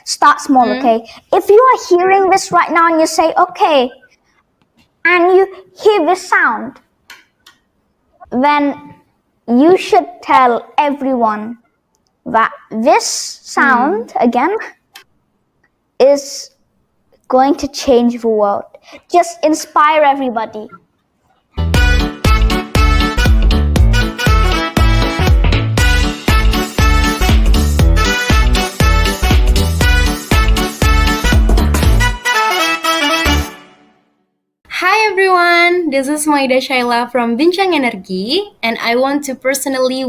start small, okay? If you are hearing this right now and you say, okay, and you hear this sound, then you should tell everyone that this sound, again, is going to change the world. Just inspire everybody. Hi everyone, this is Maida Shaila from Bincang Energi, and I want to personally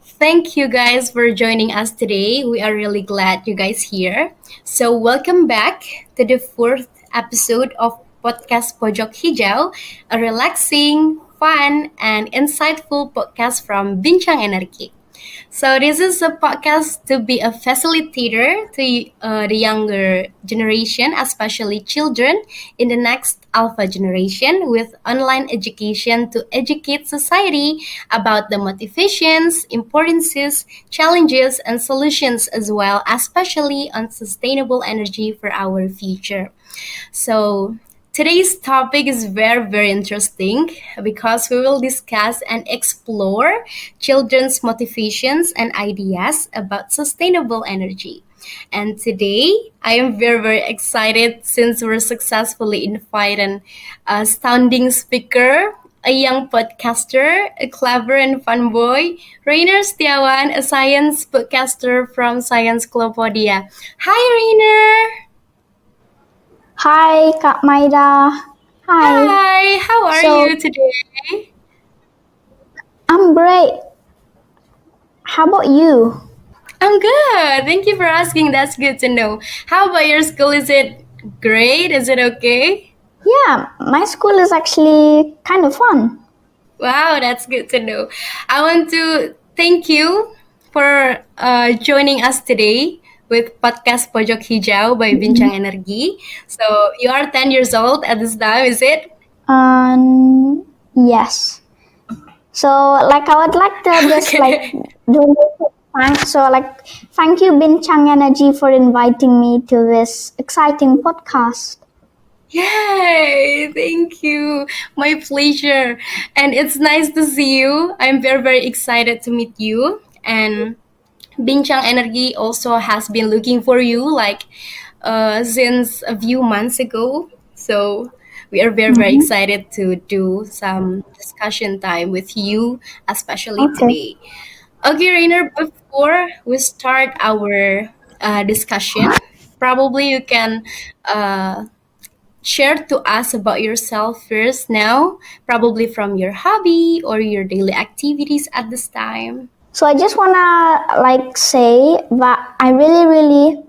thank you guys for joining us today. We are really glad you guys here. So welcome back to the 4th episode of podcast Pojok Hijau, a relaxing, fun, and insightful podcast from Bincang Energi. So this is a podcast to be a facilitator to the younger generation, especially children in the next alpha generation, with online education to educate society about the motivations, importances, challenges, and solutions as well, especially on sustainable energy for our future. So today's topic is very, very interesting because we will discuss and explore children's motivations and ideas about sustainable energy. And today, I am very, very excited since we're successfully invited a astounding speaker, a young podcaster, a clever and fun boy, Rayner Setiawan, a science podcaster from Science Clubodia. Hi, Rayner! Hi, Kak Maida. Hi. Hi, how are you today? I'm great. How about you? I'm good. Thank you for asking. That's good to know. How about your school? Is it great? Is it okay? Yeah, my school is actually kind of fun. Wow, that's good to know. I want to thank you for joining us today with podcast Pojok Hijau by Bincang Energi. So you are 10 years old at this time, is it? Yes. So I would like to just do thank you Bincang Energy for inviting me to this exciting podcast. Yay! Thank you. My pleasure. And it's nice to see you. I'm very, very excited to meet you. And Bincang Energi also has been looking for you since a few months ago. So we are very, very excited to do some discussion time with you, especially today. Okay, Rainer, before we start our discussion, probably you can share to us about yourself first now, probably from your hobby or your daily activities at this time. So I just wanna say that I really, really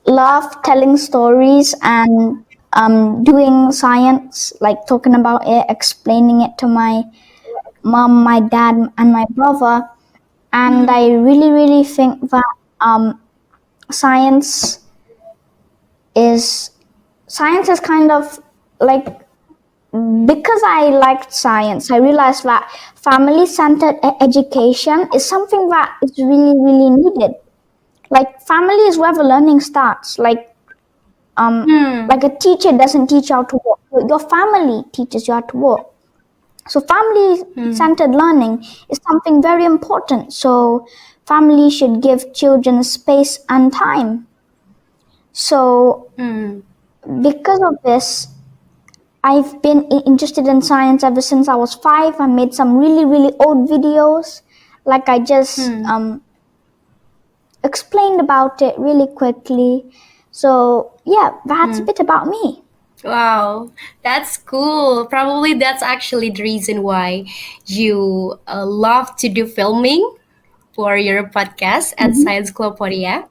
love telling stories and doing science, like talking about it, explaining it to my mom, my dad, and my brother. And I really, really think that science is kind of because I liked science, I realized that family-centered education is something that is really, really needed. Like, family is where the learning starts. Like a teacher doesn't teach you how to walk. Your family teaches you how to walk. So family-centered learning is something very important. So family should give children space and time. So because of this, I've been interested in science ever since I was 5. I made some really, really old videos. Like I just explained about it really quickly. So yeah, that's a bit about me. Wow, that's cool. Probably that's actually the reason why you love to do filming for your podcast at Science Clubodia.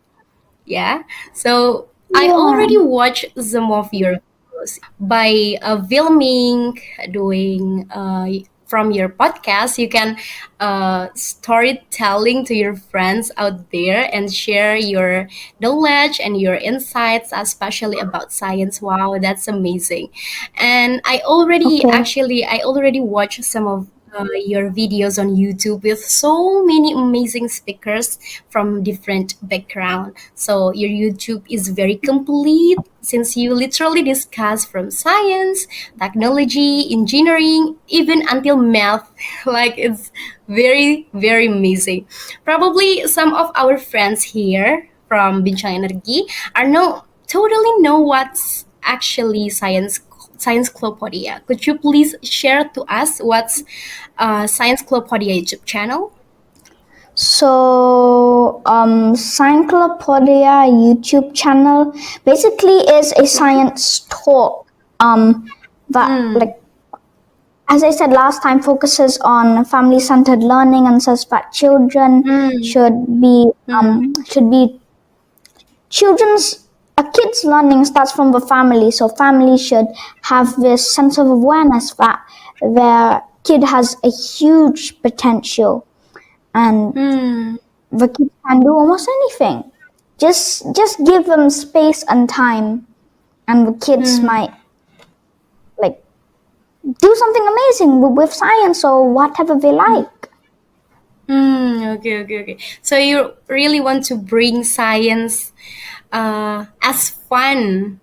Yeah. So I already watched some of your videos by filming, doing from your podcast. You can storytelling to your friends out there and share your knowledge and your insights, especially about science. Wow, that's amazing. And I already watched some of your videos on YouTube with so many amazing speakers from different background. So your YouTube is very complete since you literally discuss from science, technology, engineering, even until math. Like it's very amazing. Probably some of our friends here from Bincang Energi are no totally know what's actually Science Clopodia. Could you please share to us what's Science Clopodia YouTube channel? So, Cyclopedia YouTube channel basically is a science talk. That Mm, like as I said last time, focuses on family-centered learning and says that children mm, mm, should be children's a kid's learning starts from the family, so family should have this sense of awareness that their kid has a huge potential and mm, the kids can do almost anything. Just give them space and time, and the kids mm, might like do something amazing with science or whatever they mm, like. okay. So you really want to bring science as fun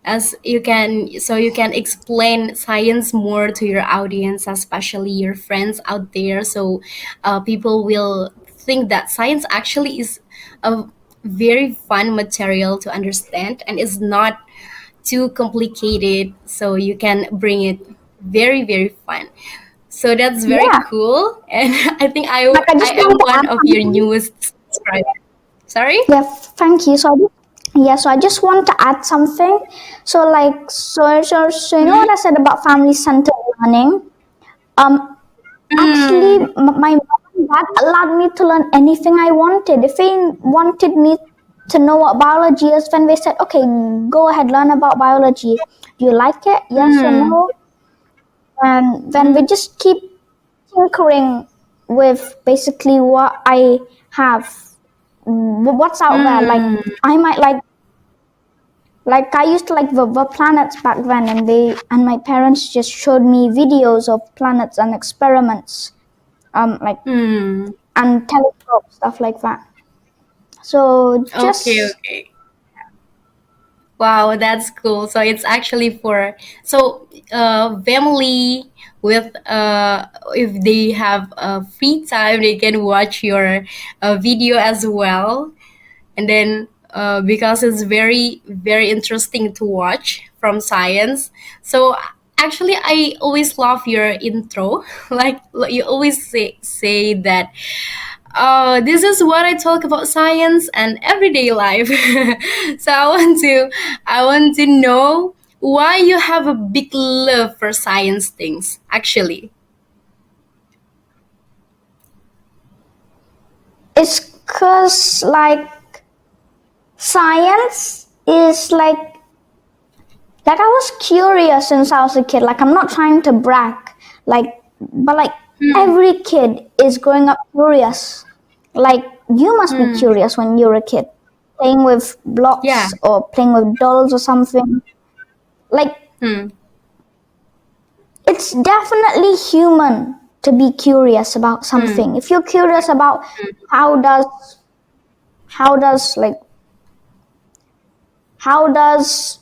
as you can, so you can explain science more to your audience, especially your friends out there, so people will think that science actually is a very fun material to understand and is not too complicated, so you can bring it very fun. So that's very Yeah, cool, and I think like I I just am want to one add of your something. newest subscribers. Sorry. Yeah, thank you. So I just want to add something. So you know Mm-hmm. what I said about family-centered learning? Um, Actually, Mm, my mom and dad allowed me to learn anything I wanted. If they wanted me to know what biology is, then they said, "Okay, go ahead, learn about biology. Do you like it? Yes or mm, no?" And then we mm, just keep tinkering with basically what I have, what's out there. mm. I might like I used to like the planets back then, and my parents just showed me videos of planets and experiments, like Hmm. and telescope stuff like that. So Okay, just okay. Wow, that's cool. So it's actually for so family with if they have free time, they can watch your video as well, and then because it's very interesting to watch from science. So actually, I always love your intro. Like you always say that this is what I talk about science and everyday life. So I want to know why you have a big love for science things actually. it's cause like science is like I was curious since I was a kid. Like I'm not trying to brag, but Hmm. every kid is growing up curious. Like you must be Hmm. curious when you're a kid, playing with Yeah. blocks or playing with dolls or something. Like Hmm. it's definitely human to be curious about Hmm. something. If you're curious about how does how does like how does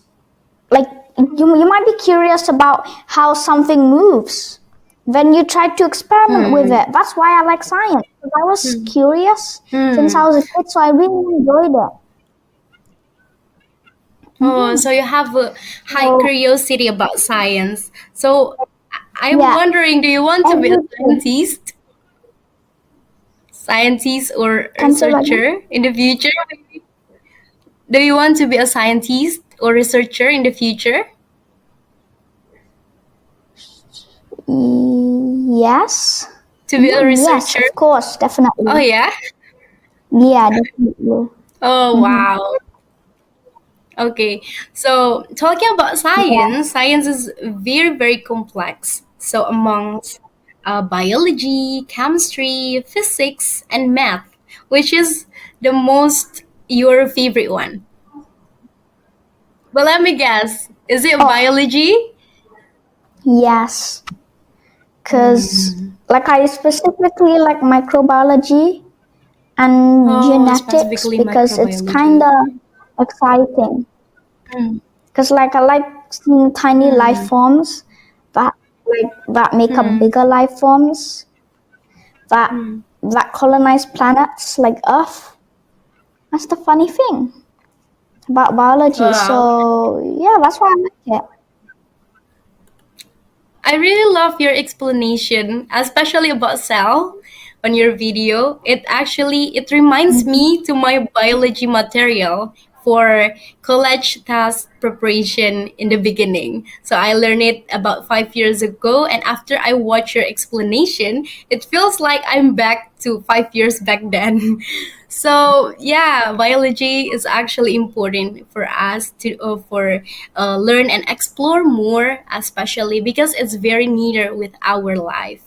like you might be curious about how something moves, then you try to experiment with Hmm. it. That's why I like science, because I was Hmm. curious since Hmm. I was a kid, so I really enjoyed it. Oh, so you have a high So curiosity about science. So I'm yeah, wondering, do you want to be a every kid scientist or can say that again. researcher in the future? Do you want to be a scientist or researcher in the future? Yes. To be a Yes, researcher? of course, Oh definitely. yeah. Yeah, definitely. Oh Hmm. wow. Okay. So talking about Yeah. science, science is very complex. So amongst biology, chemistry, physics, and math, which is the most your favorite one? Well, let me guess. Is it Oh, biology? yes. because like I specifically like microbiology and Oh, genetics specifically because it's kind microbiology. of exciting. Mm. Because like I like seeing tiny life Mm. forms that that make up Mm. bigger life forms that Mm. that colonize planets like Earth. That's the funny thing about biology. Wow. So yeah, that's why I like it. I really love your explanation, especially about cell on your video. It reminds me to my biology material for college task preparation in the beginning. So I learned it about 5 years ago, and after I watch your explanation, it feels like I'm back to 5 years back then. So yeah, biology is actually important for us to for learn and explore more, especially because it's very needed with our life.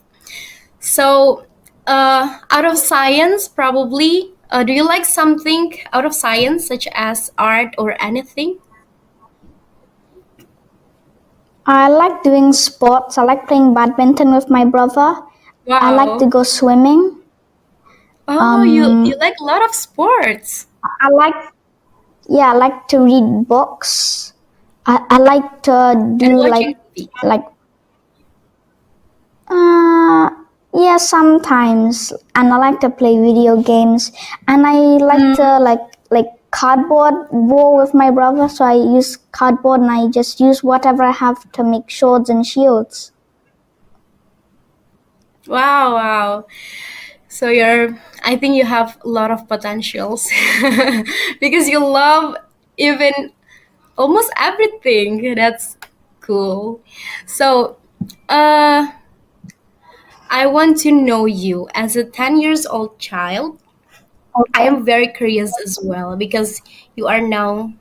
So, out of science, probably, do you like something out of science, such as art or anything? I like doing sports. I like playing badminton with my brother. I like to Wow. go swimming. Oh, you Um, like a lot of sports. I like yeah, I like to read books. I like to And do watching TV. like uh yeah sometimes, and I like to play video games, and I like Mm, to like cardboard war with my brother. So I use cardboard and I just use whatever I have to make swords and shields. wow, wow. So I think you have a lot of potentials because you love even almost everything. That's cool. So, uh, I want to know you as a 10 years old child. I Okay. am very curious as well because you are now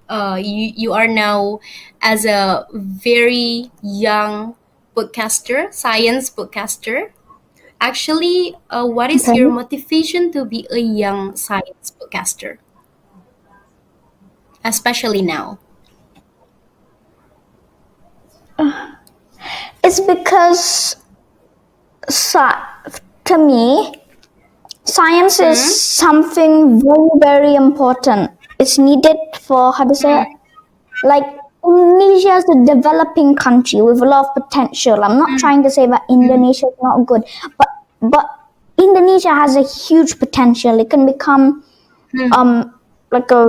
uh, you are now as a very young podcaster, science podcaster. Actually, what is Okay. your motivation to be a young science podcaster, especially now? It's because sci- to me, science is Hmm? something very, very important. It's needed for, how to say it? Hmm. Like, Indonesia is a developing country with a lot of potential. I'm not Hmm. trying to say that Hmm. Indonesia is not good, but Indonesia has a huge potential. It can become Hmm. um like a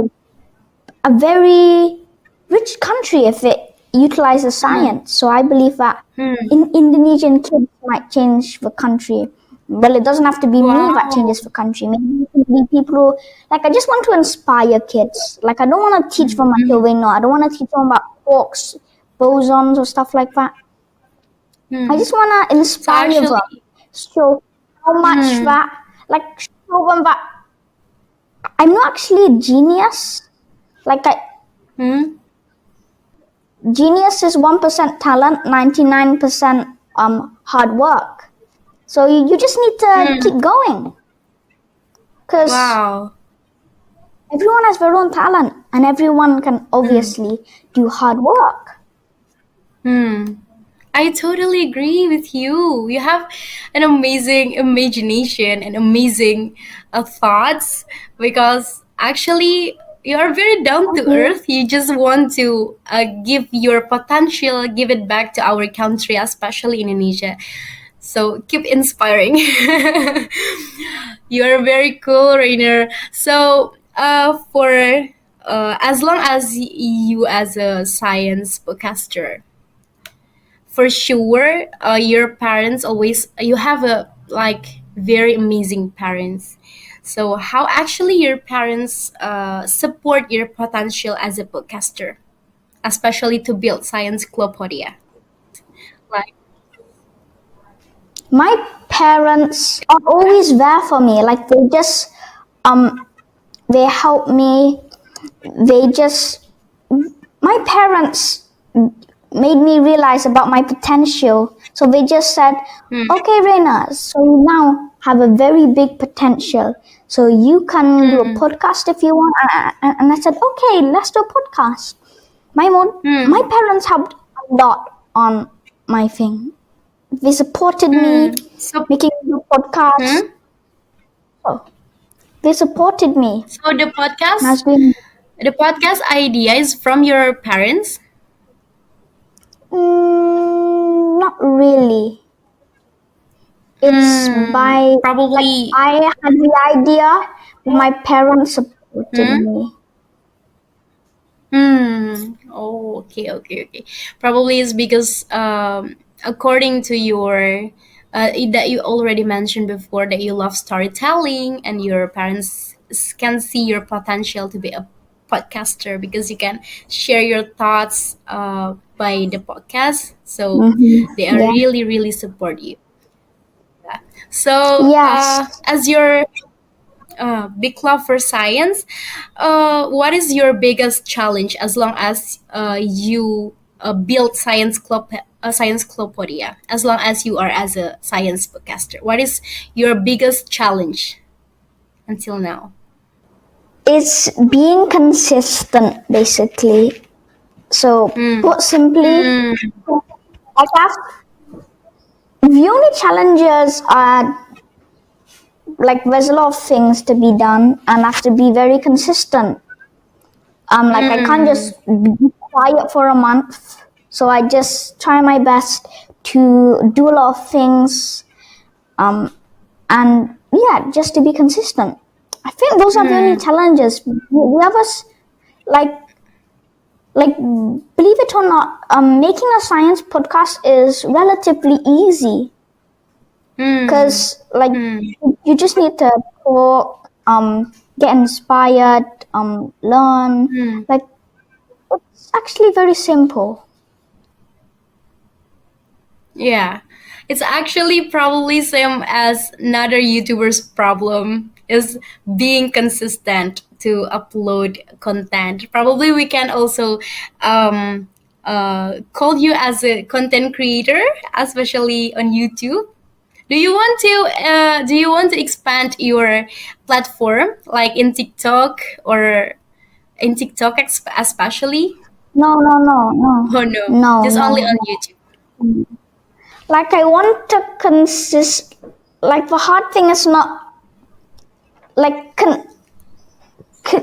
very rich country if it utilizes Hmm. science. So I believe that Hmm. Indonesian kids might change the country. Well, it doesn't have to be me that Wow. changes the country. Maybe it can be people who, like, I just want to inspire kids. Like, I don't want to teach them until Hmm. they know. I don't want to teach them about quarks, bosons, or stuff like that. I Hmm. just want to So inspire them. actually, Show how much hmm. that, like, show them that I'm not actually a genius. Like, Hmm. genius is 1% talent, 99% hard work. So you just need to Hmm. keep going because Wow. everyone has their own talent and everyone can Hmm. obviously do hard work. Hmm. I totally agree with you. You have an amazing imagination and amazing thoughts because actually you are very down Thank to you. earth. You just want to give your potential, give it back to our country, especially Indonesia. So keep inspiring. You are very cool, Rainer. So for as long as you as a science podcaster, for sure your parents always you have a like very amazing parents, so how actually your parents support your potential as a podcaster, especially to build science clubodia like My parents are always there for me. Like um, they help me. They just, my parents made me realize about my potential. So they just said, hmm, okay, Reina, so you now have a very big potential. So you can do a hmm, podcast if you want. And I said, okay, let's do a podcast. My hmm. my parents helped a lot on my thing. they supported me So, making the podcast. hmm? So they supported me. So And has been the podcast idea is from your parents. not really. It's by like Probably. I had the idea, but my parents supported Hmm? me. Oh, okay, okay, okay. Probably is because according to your that you already mentioned before that you love storytelling and your parents can see your potential to be a podcaster because you can share your thoughts by the podcast. So they are Yeah. really, really support you. So Yes. as your big love for science, what is your biggest challenge as long as you build science clubodia, as long as you are as a science podcaster? What is your biggest challenge until now? It's being consistent, basically. So, Hmm. put simply, Hmm. I guess the only challenges are like there's a lot of things to be done, and I have to be very consistent. Like I can't Hmm. just be quiet for a month. So I just try my best to do a lot of things, and yeah, just to be consistent. I think those are the only Hmm. challenges. The others, like believe it or not, making a science podcast is relatively easy Hmm. because like Hmm. you just need to talk, get inspired, learn. Hmm. Like it's actually very simple. Yeah, it's actually probably same as another YouTuber's problem is being consistent to upload content. Probably we can also call you as a content creator, especially on YouTube. Do you want to expand your platform like in TikTok or in TikTok especially? No, no, no, no, Oh no, no, just no, only on no. YouTube. Like I want to consist. Like the hard thing is not like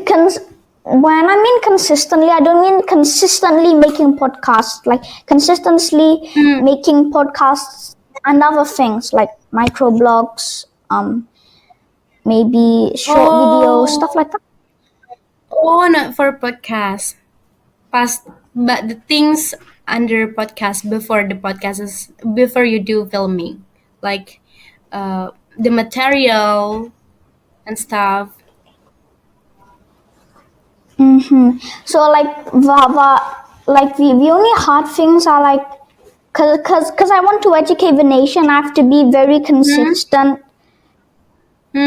cons- when I mean consistently, I don't mean consistently making podcasts. Like consistently Hmm. making podcasts and other things like microblogs, maybe short videos, stuff Oh, like that. oh, not for podcast. Past, but the things under podcast before the podcast is before you do filming, like the material and stuff. So like the only hard things are like because I want to educate the nation, I have to be very Hmm. consistent,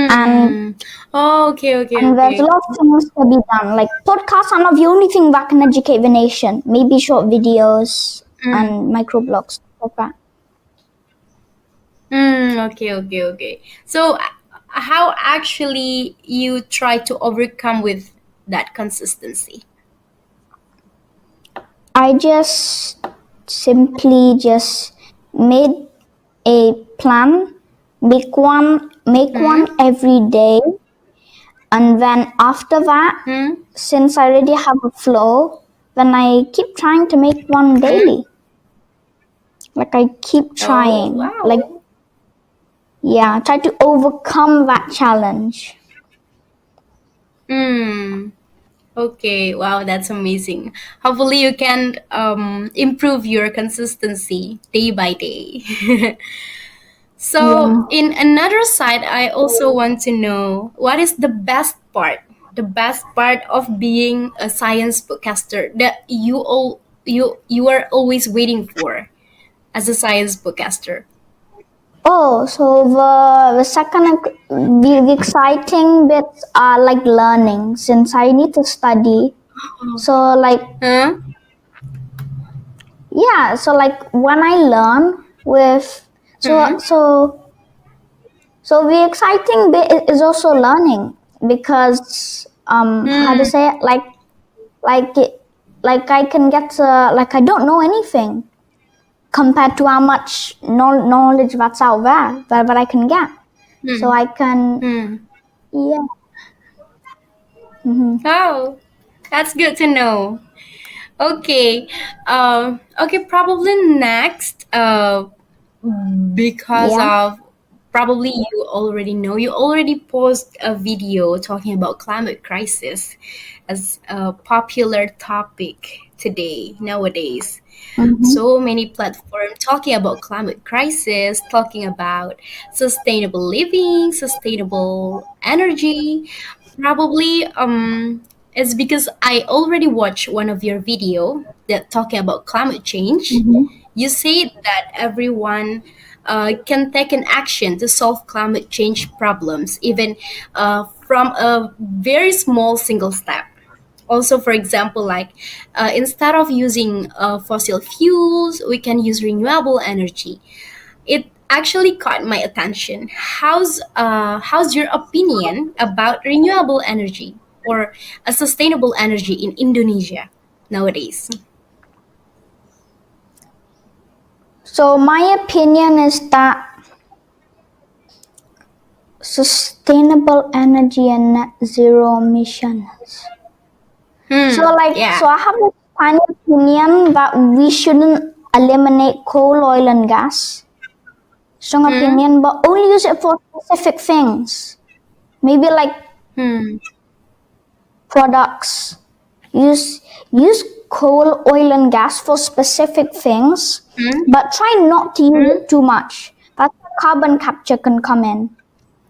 and Hmm. Oh, okay, okay, there's a okay. lot of things to be done. Like podcasts are not the only thing that can educate the nation. Maybe short videos Hmm. and microblogs, stuff like that. Hmm. Okay, okay, okay. So, how actually you try to overcome with that consistency? I just simply just made a plan, make Hmm. one every day, and then after that, Hmm. since I already have a flow, then I keep trying to make one Hmm. daily. Like I keep Oh, trying. Like wow. yeah, try to overcome that challenge. Hmm. Okay, wow, that's amazing. Hopefully, you can improve your consistency day by day. So, Yeah. in another side, I also want to know what is the best part of being a science podcaster that you are always waiting for as a science podcaster. Oh, so the second the exciting bits are like learning since I need to study. So like Huh? yeah, so like when I learn with so Hmm? so so the exciting bit is also learning because how to Hmm. say it like like I can get to like I don't know anything compared to how much knowledge that's out there that I can get. So I can, yeah. Oh, that's good to know. Okay. Okay, probably next, because Yeah. of probably you already post a video talking about climate crisis as a popular topic today, nowadays. Mm-hmm. So many platforms talking about climate crisis, talking about sustainable living, sustainable energy. Probably it's because I already watched one of your video that talking about climate change. Mm-hmm. You say that everyone can take an action to solve climate change problems, even from a very small single step. Also, for example, like instead of using fossil fuels, we can use renewable energy. It actually caught my attention. How's your opinion about renewable energy or a sustainable energy in Indonesia nowadays? So my opinion is that sustainable energy and net zero emissions. So Yeah. I have a tiny opinion that we shouldn't eliminate coal, oil, and gas. Strong Hmm. opinion, but only use it for specific things. Maybe like Hmm. products. Use use coal, oil, and gas for specific things, Hmm. but try not to use Hmm. it too much. That's where carbon capture can come in.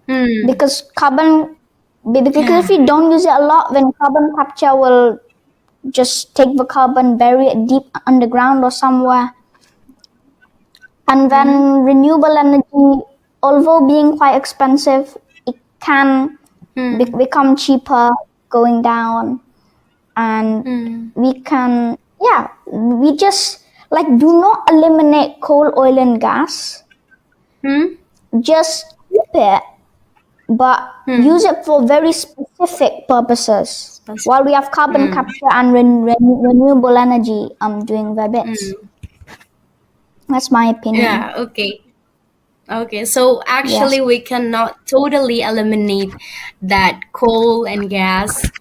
Hmm. Because if Yeah. you don't use it a lot, then carbon capture will just take the carbon, bury it deep underground or somewhere. And Hmm. then renewable energy, although being quite expensive, it can Hmm. become cheaper going down. And Hmm. we can, yeah, we just like do not eliminate coal, oil, and gas. Hmm. Just keep it, but Hmm. use it for very specific purposes. Specific. While we have carbon Hmm. capture and renewable energy doing their bits. Hmm. That's my opinion. Yeah. Okay. Okay, so Yes. actually, we cannot totally eliminate that coal and gas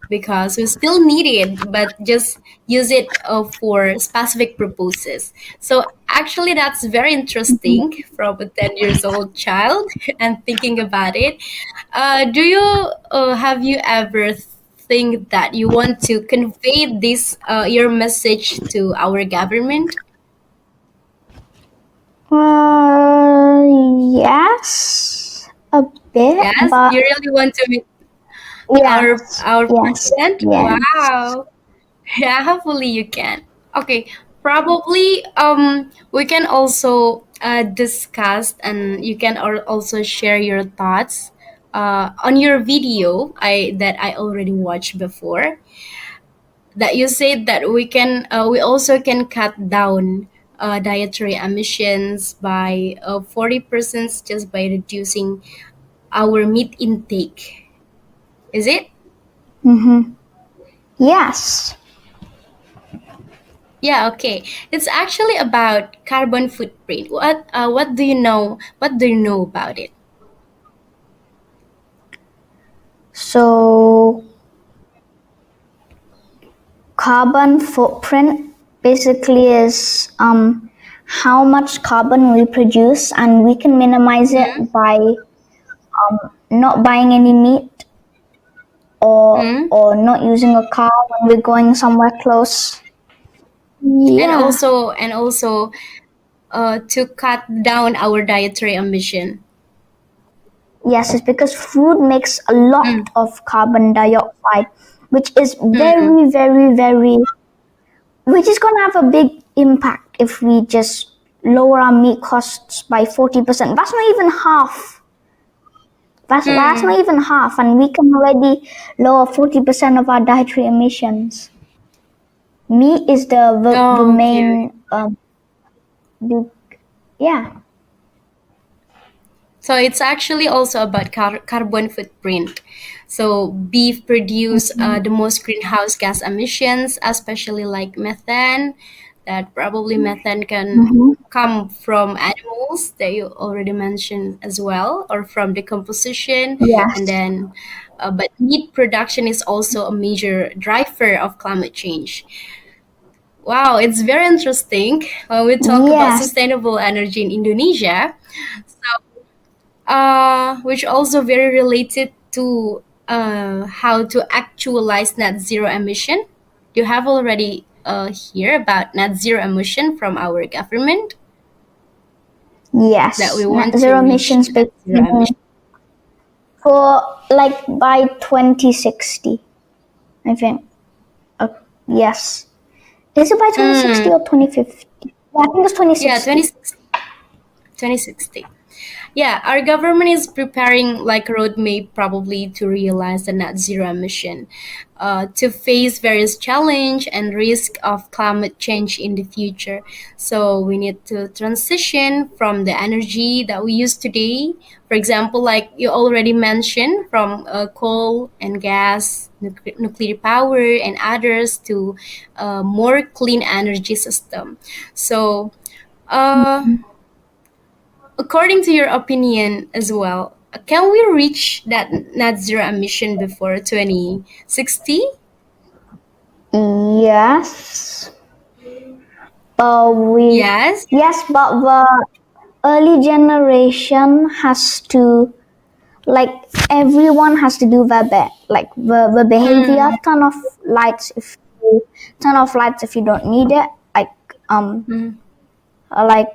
because we still need it, but just use it for specific purposes. So actually, that's very Mhm. interesting from a 10 years old child and thinking about it. Do you have you ever think that you want to convey this your message to our government? Uh, yes, a bit, Yes, but you really want to yes, our yes, president? yes. Wow. Yeah, hopefully you can. Okay, probably we can also discuss and you can also share your thoughts on your video I that I already watched before that you said that we also can cut down dietary emissions by 40% just by reducing our meat intake. Is it? Mm-hmm. Yes. Yeah, okay. It's actually about carbon footprint. What do you know? What do you know about it? So carbon footprint basically is how much carbon we produce, and we can minimize it Hmm? by not buying any meat Hmm? or not using a car when we're going somewhere close. And Yeah. also to cut down our dietary emission. Yes, it's because food makes a lot Mm. of carbon dioxide, which is Hmm. very, very, very, which is going to have a big impact if we just lower our meat costs by 40%. That's not even half. That's not Hmm. even half, and we can already lower 40% of our dietary emissions. Meat is the Oh, okay. main, big, yeah. So it's actually also about carbon footprint. So beef produce Mhm. the most greenhouse gas emissions, especially like methane. that probably methane can Mm-hmm. come from animals that you already mentioned as well, or from decomposition, and Yes. then but meat production is also a major driver of climate change. Wow, it's very interesting when we talk about Yes. sustainable energy in Indonesia, which also very related to how to actualize net zero emission. You have already hear about net zero emission from our government that we Yes. Net want to zero reach emissions net zero emission. for like by 2060, I think. Uh, yes. Is it by 2060 Mm, or 2050? Yeah, I think it's yeah, 2060. 2060. Yeah, our government is preparing like a roadmap probably to realize the net zero emission, to face various challenge and risk of climate change in the future. So we need to transition from the energy that we use today. For example, like you already mentioned, from coal and gas, nuclear power, and others to more clean energy system. So. Uh, According to your opinion as well, can we reach that net zero emission before 2060? Yes. But we, Yes. yes, but the early generation has to, like, everyone has to do their bit. Like, the behavior, Hmm. turn off lights if you don't need it. Um, Hmm. like,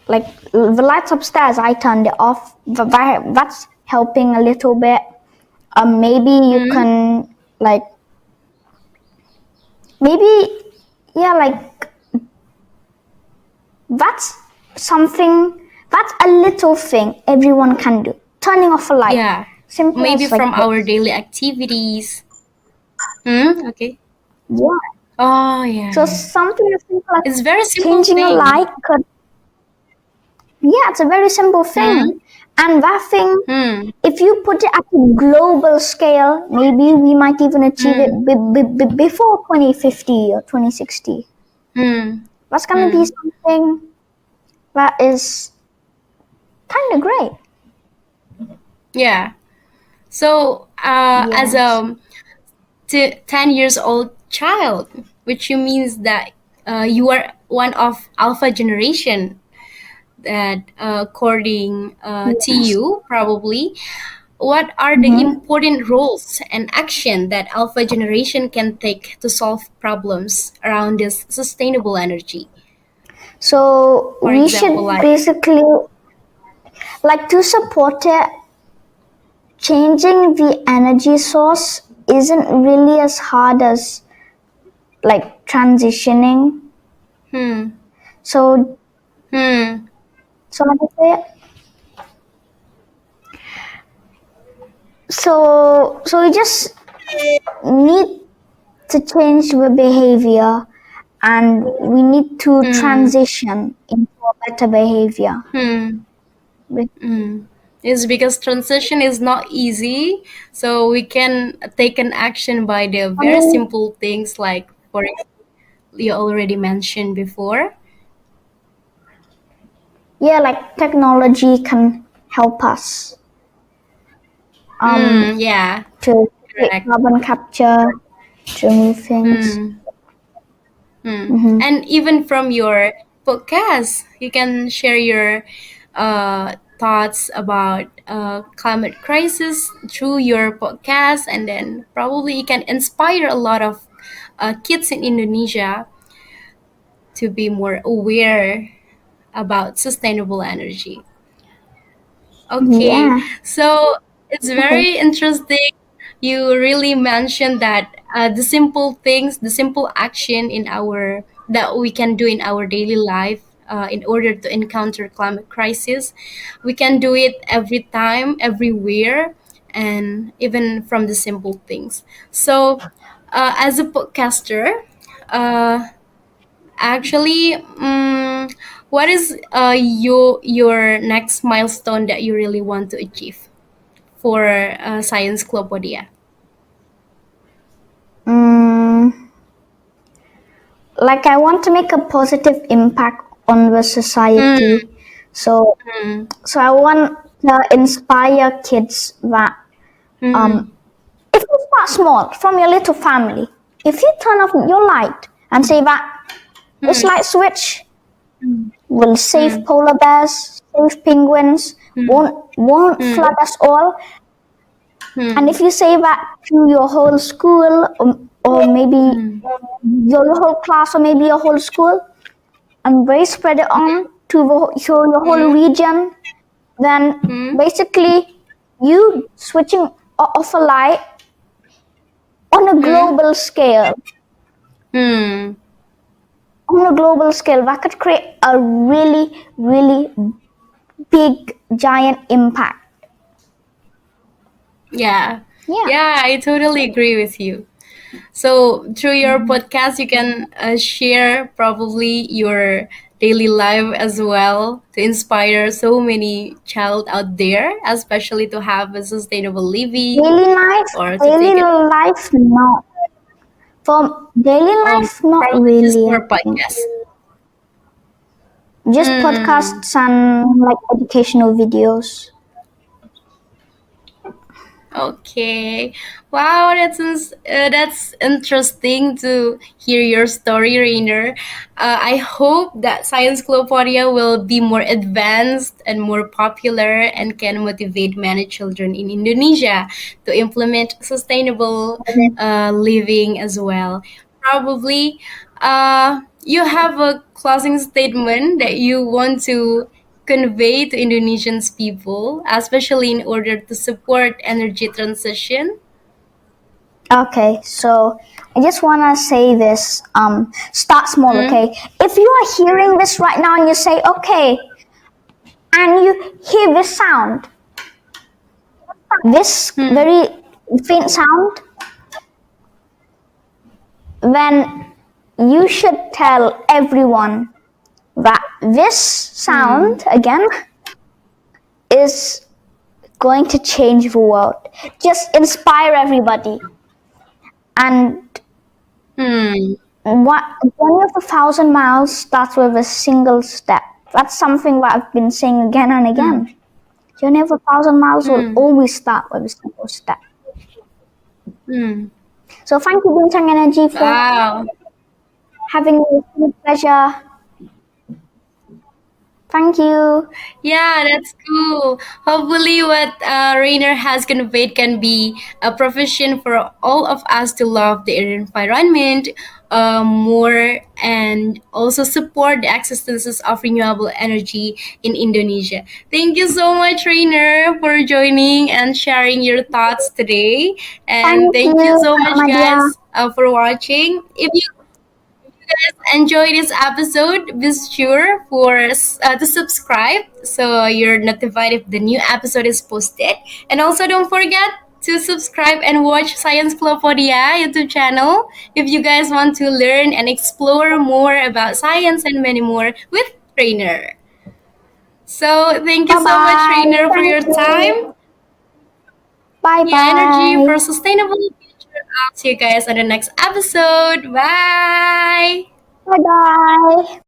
like the lights upstairs, I turned it off. That's helping a little bit. Maybe you Hmm. can, like, maybe, yeah, like, that's something, that's a little thing everyone can do. Turning off a light. Yeah. Simple Maybe as like from our this. daily activities. Hmm. Okay. Yeah. Oh yeah, So yeah. something as simple as It's very simple changing a thing. light could, yeah, it's a very simple Hmm. thing. And that thing, Hmm. if you put it at a global scale, maybe we might even achieve it Hmm. before 2050 or 2060. Hmm. That's going to be Hmm. something that is kind of great. Yeah. So as Yes. a 10 years old child, which you means that you are one of alpha generation that according to Yes. you probably, what are the Mm-hmm. important roles and action that alpha generation can take to solve problems around this sustainable energy? So For we example, should like basically, like, to support it, changing the energy source isn't really as hard as like transitioning. hmm So hmm how to say it? So we just need to change the behavior, and we need to hmm transition into a better behavior. hmm hmm is because transition is not easy, so we can take an action by the I very mean, simple things like for you already mentioned before. yeah, like technology can help us Yeah, to create correct. carbon capture, to remove things. Hmm. Hmm. Mm-hmm. And even from your podcast, you can share your thoughts about climate crisis through your podcast, and then probably you can inspire a lot of kids in Indonesia to be more aware about sustainable energy. Okay, Yeah. so it's Okay. very interesting. You really mentioned that the simple things, the simple action in our that we can do in our daily life in order to encounter climate crisis, we can do it every time, everywhere, and even from the simple things. So, as a podcaster, uh, actually, what is your next milestone that you really want to achieve for Science Clubodia? Mm, like I want to make a positive impact on the society. So Mm. so I want to inspire kids that Mm. if you start small from your little family, if you turn off your light and say that this Mm. light switch will save Mm. polar bears, save penguins, Mm. won't flood Mm. us all. And Mm. if you say that to your whole school, or maybe Mm. your whole class, or maybe your whole school, and they spread it on to your whole Mm. region, then Mm. basically you switching off a light on a Mm. global scale. Mm. On a global scale, that could create a really, really big, giant impact. Yeah. Yeah. Yeah, I totally agree with you. So through your podcast, you can share probably your daily life as well to inspire so many child out there, especially to have a sustainable living Daily life, or to take daily it. life, not. For daily life, not Probably just really, I more think. podcasts. Just Mm. podcasts and like educational videos. Okay. Wow, that's interesting to hear your story, Rainer. I hope that Science Clubodia will be more advanced and more popular and can motivate many children in Indonesia to implement sustainable living as well. Probably, you have a closing statement that you want to convey to Indonesians people, especially in order to support energy transition? Okay, so I just want to say this. Start small, Mm, okay? If you are hearing this right now and you say, okay, and you hear this sound, this mm, very faint sound, then you should tell everyone that this mm, sound, again, is going to change the world. Just inspire everybody. And mm, what a journey of 1,000 miles starts with a single step. That's something that I've been saying again and mm, again. Journey of 1,000 miles will mm, always start with a single step. mm. So thank you, Bincang Energy, for Wow. having me. It's been a pleasure. Thank you. Yeah, that's cool. Hopefully, what Rainer has conveyed can be a profession for all of us to love the environment more and also support the existences of renewable energy in Indonesia. Thank you so much, Rainer, for joining and sharing your thoughts today. And Thank thank you you, so Kak much, Madia. guys, for watching. If you guys enjoy this episode, be sure to subscribe so you're notified if the new episode is posted. And also don't forget to subscribe and watch Science Clubodia YouTube channel if you guys want to learn and explore more about science and many more with Trainer. So thank you Bye so much, bye. Trainer, for Thank your you. time. Bye Yeah, energy for bye. sustainable future. I'll see you guys on the next episode. Bye. Bye bye.